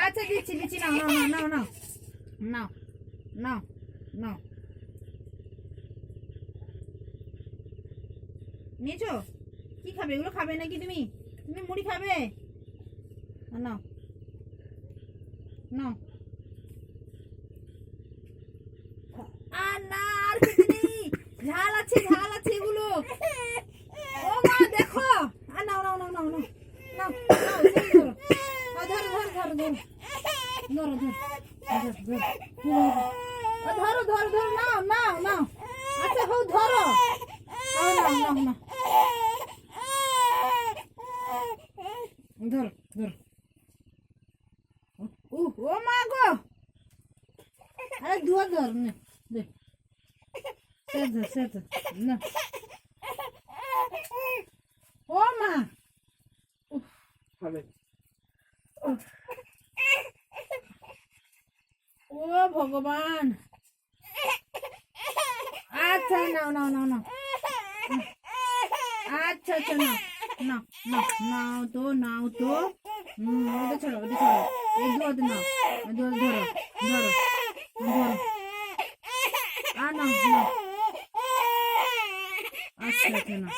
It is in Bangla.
আচ্ছা দিচ্ছি দিচ্ছি, নাও নাও নাও নাও নাও নাও নাও। নিয়েছো? কি খাবে? এগুলো খাবে নাকি তুমি? তুমি মুড়ি খাবে? নাও নাও। আর না, আর খেতে নেই, ঝাল আছে ঝাল আছে এগুলো। ও মা দেখো, আর নাও নাও নাও নাও নাও নাও নাও, ধরো ধরো ধরো ধরো ধরো ধরো ধরো ধরো ধরো, নাও নাও নাও। আচ্ছা হো ধরো, নাও নাও নাও, ধরো ধরো। ও মা গো, আরে ধর ধর না, দে সে ধর না। ও মা, ও ভগবান। আচ্ছা নাও নাও নাও নাও, আচ্ছা আচ্ছা নাও নাও নাও নাও তো, নাও তো। ওটা ছাড়ো, ওটা ছাড়ো, এই দুধ নাও, ধরো ধরো ধরো ধরো। আর নাও নাও, আচ্ছা আচ্ছা নাও।